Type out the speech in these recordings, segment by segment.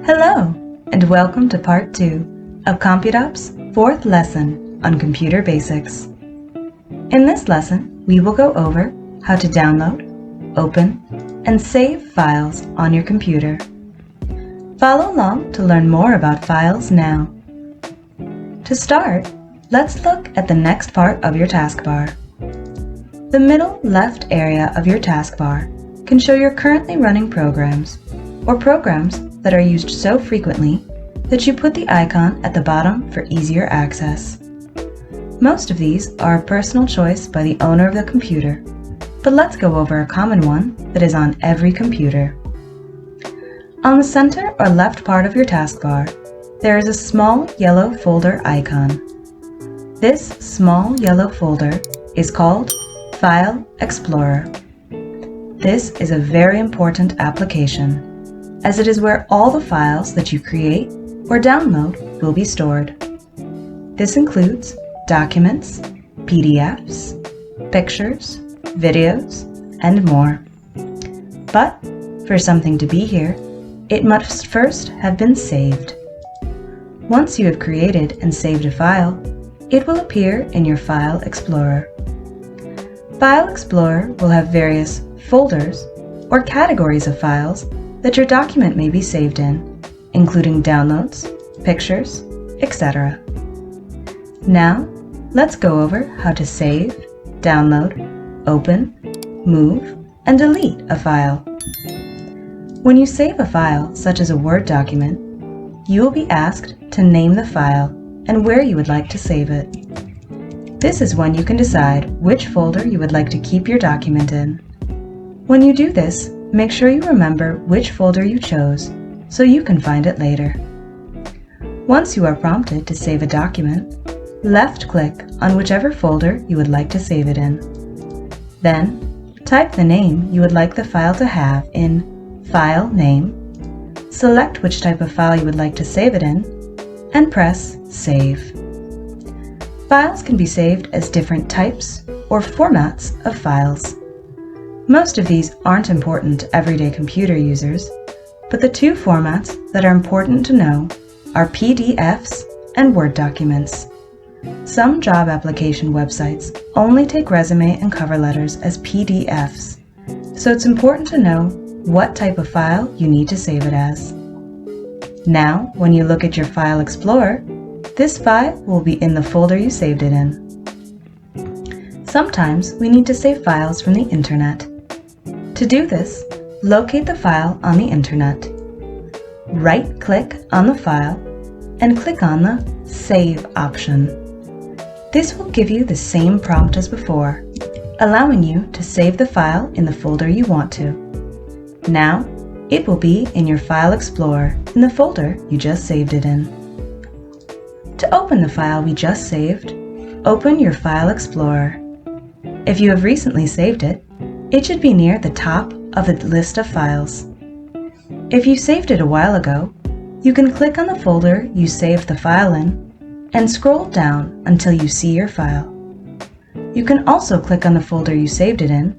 Hello, and welcome to Part 2 of Computop's 4th lesson on Computer Basics. In this lesson, we will go over how to download, open, and save files on your computer. Follow along to learn more about files now. To start, let's look at the next part of your taskbar. The middle left area of your taskbar can show your currently running programs, or programs that are used so frequently that you put the icon at the bottom for easier access. Most of these are a personal choice by the owner of the computer, but let's go over a common one that is on every computer. On the center or left part of your taskbar, there is a small yellow folder icon. This small yellow folder is called File Explorer. This is a very important application, as it is where all the files that you create or download will be stored. This includes documents, PDFs, pictures, videos, and more. But for something to be here, it must first have been saved. Once you have created and saved a file, it will appear in your File Explorer. File Explorer will have various folders or categories of files that your document may be saved in, including downloads, pictures, etc. Now, let's go over how to save, download, open, move, and delete a file. When you save a file, such as a Word document, you will be asked to name the file and where you would like to save it. This is when you can decide which folder you would like to keep your document in. When you do this, make sure you remember which folder you chose so you can find it later. Once you are prompted to save a document, left-click on whichever folder you would like to save it in. Then, type the name you would like the file to have in File Name, select which type of file you would like to save it in, and press Save. Files can be saved as different types or formats of files. Most of these aren't important to everyday computer users, but the two formats that are important to know are PDFs and Word documents. Some job application websites only take resume and cover letters as PDFs, so it's important to know what type of file you need to save it as. Now, when you look at your File Explorer, this file will be in the folder you saved it in. Sometimes we need to save files from the internet. To do this, locate the file on the internet. Right-click on the file and click on the Save option. This will give you the same prompt as before, allowing you to save the file in the folder you want to. Now, it will be in your File Explorer in the folder you just saved it in. To open the file we just saved, open your File Explorer. If you have recently saved it, it should be near the top of the list of files. If you saved it a while ago, you can click on the folder you saved the file in and scroll down until you see your file. You can also click on the folder you saved it in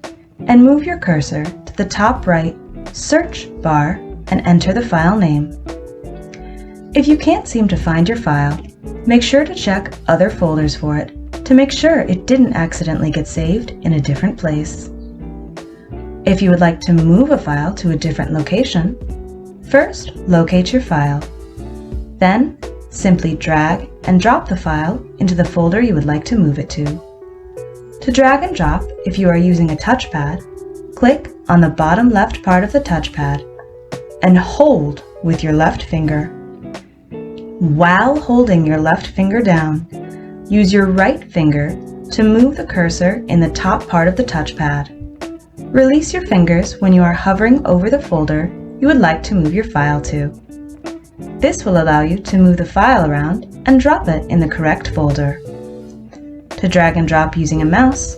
and move your cursor to the top right search bar and enter the file name. If you can't seem to find your file, make sure to check other folders for it to make sure it didn't accidentally get saved in a different place. If you would like to move a file to a different location, first locate your file. Then simply drag and drop the file into the folder you would like to move it to. To drag and drop, if you are using a touchpad, click on the bottom left part of the touchpad and hold with your left finger. While holding your left finger down, use your right finger to move the cursor in the top part of the touchpad. Release your fingers when you are hovering over the folder you would like to move your file to. This will allow you to move the file around and drop it in the correct folder. To drag and drop using a mouse,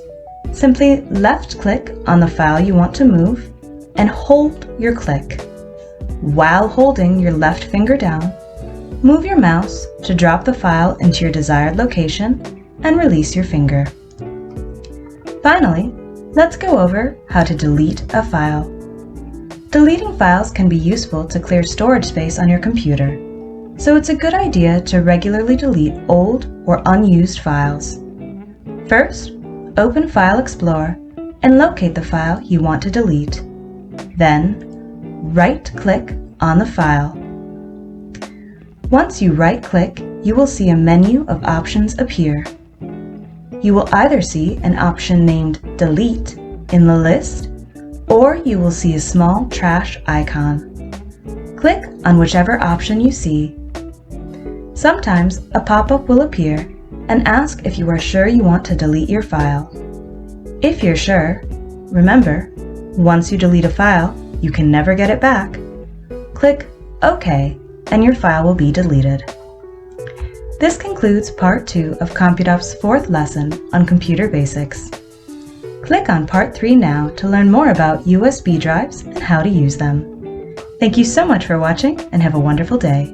simply left-click on the file you want to move and hold your click. While holding your left finger down, move your mouse to drop the file into your desired location and release your finger. Finally, let's go over how to delete a file. Deleting files can be useful to clear storage space on your computer, so it's a good idea to regularly delete old or unused files. First, open File Explorer and locate the file you want to delete. Then, right-click on the file. Once you right-click, you will see a menu of options appear. You will either see an option named Delete in the list, or you will see a small trash icon. Click on whichever option you see. Sometimes a pop-up will appear and ask if you are sure you want to delete your file. If you're sure, remember, once you delete a file, you can never get it back. Click OK and your file will be deleted. This concludes Part 2 of CompuDop's 4th lesson on Computer Basics. Click on Part 3 now to learn more about USB drives and how to use them. Thank you so much for watching and have a wonderful day.